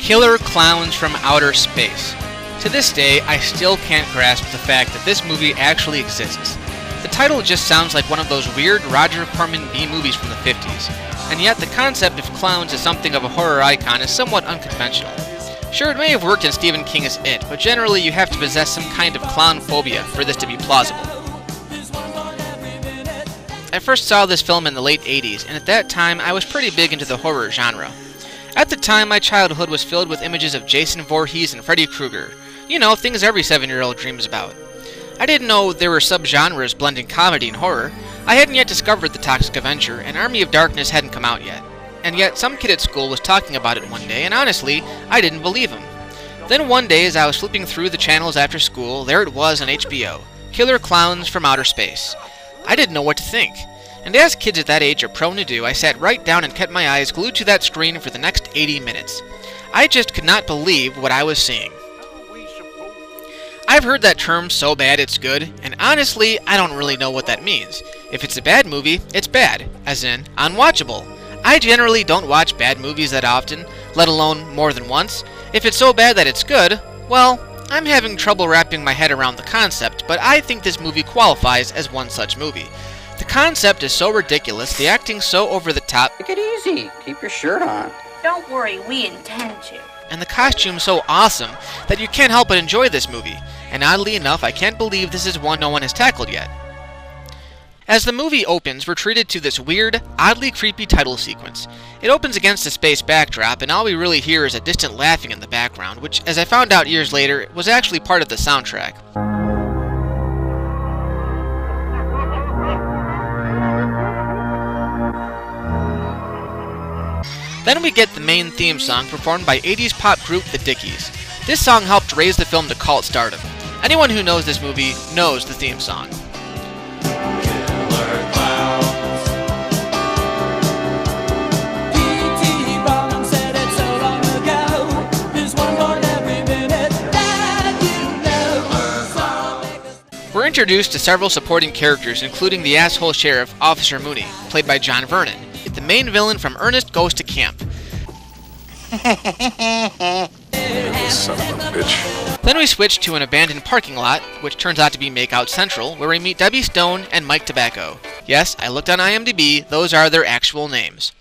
Killer Clowns from Outer Space. To this day, I still can't grasp the fact that this movie actually exists. The title just sounds like one of those weird Roger Corman B-movies from the 50s, and yet the concept of clowns as something of a horror icon is somewhat unconventional. Sure, it may have worked in Stephen King's It, but generally you have to possess some kind of clown phobia for this to be plausible. I first saw this film in the late 80s, and at that time I was pretty big into the horror genre. At the time, my childhood was filled with images of Jason Voorhees and Freddy Krueger. You know, things every 7-year-old dreams about. I didn't know there were subgenres blending comedy and horror. I hadn't yet discovered The Toxic Avenger, and Army of Darkness hadn't come out yet. And yet, some kid at school was talking about it one day, and honestly, I didn't believe him. Then one day, as I was flipping through the channels after school, there it was on HBO, Killer Clowns from Outer Space. I didn't know what to think. And as kids at that age are prone to do, I sat right down and kept my eyes glued to that screen for the next 80 minutes. I just could not believe what I was seeing. I've heard that term, so bad it's good, and honestly, I don't really know what that means. If it's a bad movie, it's bad, as in, unwatchable. I generally don't watch bad movies that often, let alone more than once. If it's so bad that it's good, well, I'm having trouble wrapping my head around the concept, but I think this movie qualifies as one such movie. The concept is so ridiculous, the acting's so over the top. Take it easy. Keep your shirt on. Don't worry, we intend to. And the costume's so awesome that you can't help but enjoy this movie. And oddly enough, I can't believe this is one no one has tackled yet. As the movie opens, we're treated to this weird, oddly creepy title sequence. It opens against a space backdrop, and all we really hear is a distant laughing in the background, which, as I found out years later, was actually part of the soundtrack. Then we get the main theme song performed by 80s pop group The Dickies. This song helped raise the film to cult stardom. Anyone who knows this movie knows the theme song. We're introduced to several supporting characters, including the asshole sheriff, Officer Mooney, played by John Vernon, the main villain from Ernest Goes to Camp. Son of a bitch. Then we switch to an abandoned parking lot, which turns out to be Makeout Central, where we meet Debbie Stone and Mike Tobacco. Yes, I looked on IMDb, those are their actual names.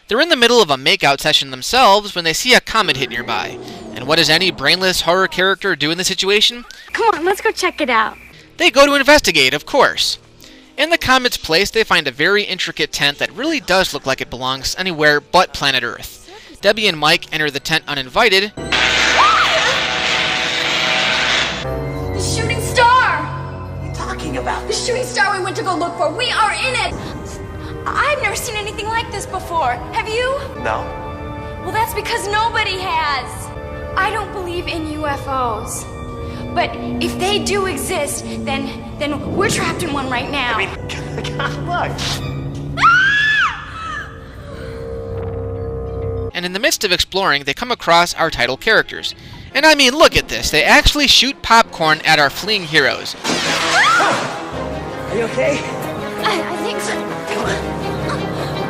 They're in the middle of a makeout session themselves when they see a comet hit nearby. And what does any brainless horror character do in the situation? Come on, let's go check it out. They go to investigate, of course. In the comet's place, they find a very intricate tent that really does look like it belongs anywhere but planet Earth. Debbie and Mike enter the tent uninvited. The shooting star! What are you talking about? The shooting star we went to go look for. We are in it! I've never seen anything like this before. Have you? No. Well, that's because nobody has. I don't believe in UFOs. But if they do exist, then we're trapped in one right now. I mean, God, look. And in the midst of exploring, they come across our title characters. And I mean, look at this. They actually shoot popcorn at our fleeing heroes. Are you okay? I think so. Come on.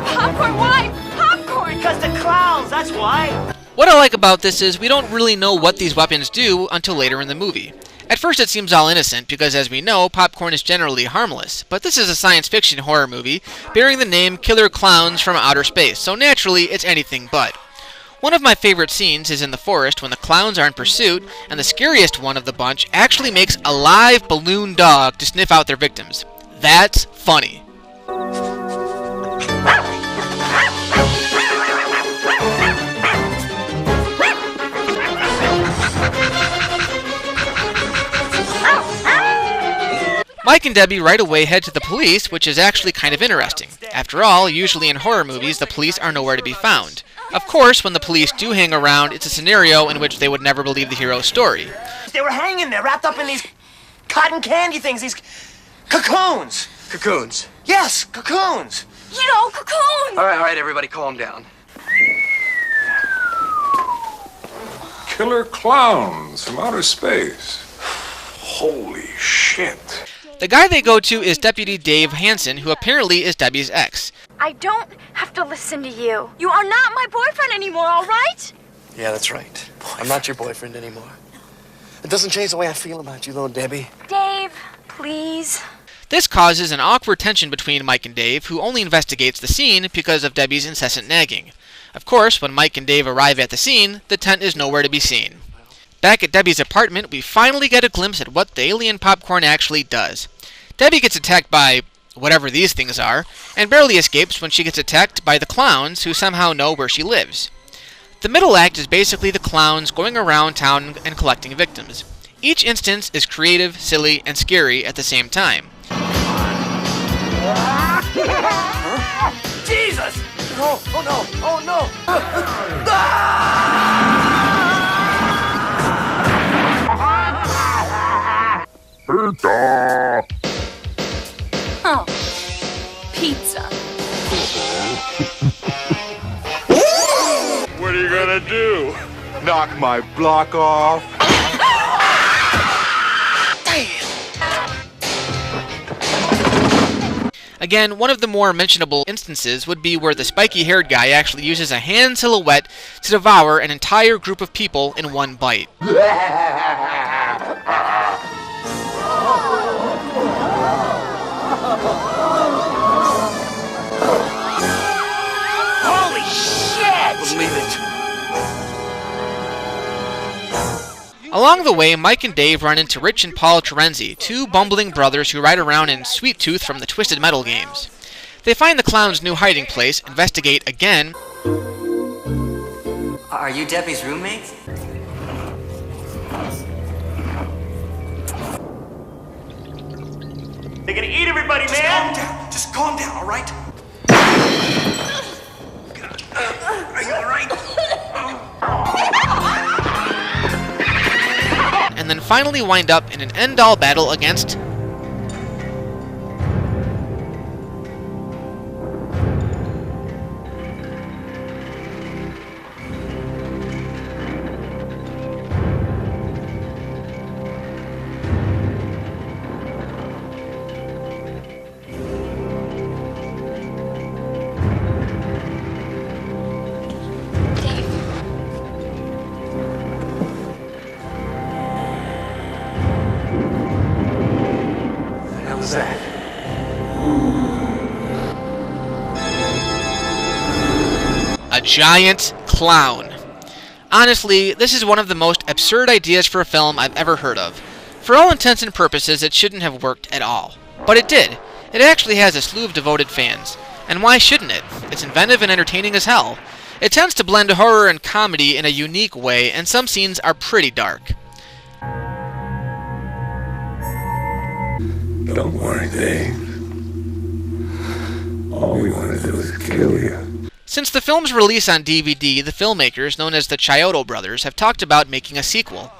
Popcorn? Why? Popcorn! Because the clowns, that's why. What I like about this is we don't really know what these weapons do until later in the movie. At first it seems all innocent because, as we know, popcorn is generally harmless, but this is a science fiction horror movie bearing the name Killer Clowns from Outer Space, so naturally it's anything but. One of my favorite scenes is in the forest when the clowns are in pursuit, and the scariest one of the bunch actually makes a live balloon dog to sniff out their victims. That's funny. Mike and Debbie right away head to the police, which is actually kind of interesting. After all, usually in horror movies, the police are nowhere to be found. Of course, when the police do hang around, it's a scenario in which they would never believe the hero's story. They were hanging there, wrapped up in these cotton candy things, these cocoons. Cocoons. Yes, cocoons. You know, cocoons! All right, everybody calm down. Killer Clowns from Outer Space. Holy shit. The guy they go to is Deputy Dave Hansen, who apparently is Debbie's ex. I don't have to listen to you. You are not my boyfriend anymore, all right? Yeah, that's right. I'm not your boyfriend anymore. It doesn't change the way I feel about you, though, Debbie. Dave, please. This causes an awkward tension between Mike and Dave, who only investigates the scene because of Debbie's incessant nagging. Of course, when Mike and Dave arrive at the scene, the tent is nowhere to be seen. Back at Debbie's apartment, we finally get a glimpse at what the alien popcorn actually does. Debbie gets attacked by whatever these things are, and barely escapes when she gets attacked by the clowns, who somehow know where she lives. The middle act is basically the clowns going around town and collecting victims. Each instance is creative, silly, and scary at the same time. Jesus! Oh, oh no! Oh no! Oh, pizza. What are you gonna do? Knock my block off? Again, one of the more mentionable instances would be where the spiky-haired guy actually uses a hand silhouette to devour an entire group of people in one bite. Holy shit! Believe it. Along the way, Mike and Dave run into Rich and Paul Terenzi, two bumbling brothers who ride around in Sweet Tooth from the Twisted Metal games. They find the clown's new hiding place, investigate again. Are you Debbie's roommate? They're gonna eat everybody, Calm man! down. Just calm down, all right? Are you all right? And then finally wind up in an end-all battle against a giant clown. Honestly, this is one of the most absurd ideas for a film I've ever heard of. For all intents and purposes, it shouldn't have worked at all. But it did. It actually has a slew of devoted fans. And why shouldn't it? It's inventive and entertaining as hell. It tends to blend horror and comedy in a unique way, and some scenes are pretty dark. Don't worry, Dave. All we want to do is kill you. Since the film's release on DVD, the filmmakers, known as the Chiodo brothers, have talked about making a sequel.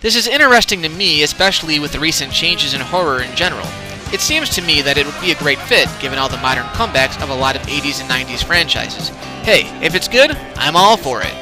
This is interesting to me, especially with the recent changes in horror in general. It seems to me that it would be a great fit, given all the modern comebacks of a lot of 80s and 90s franchises. Hey, if it's good, I'm all for it.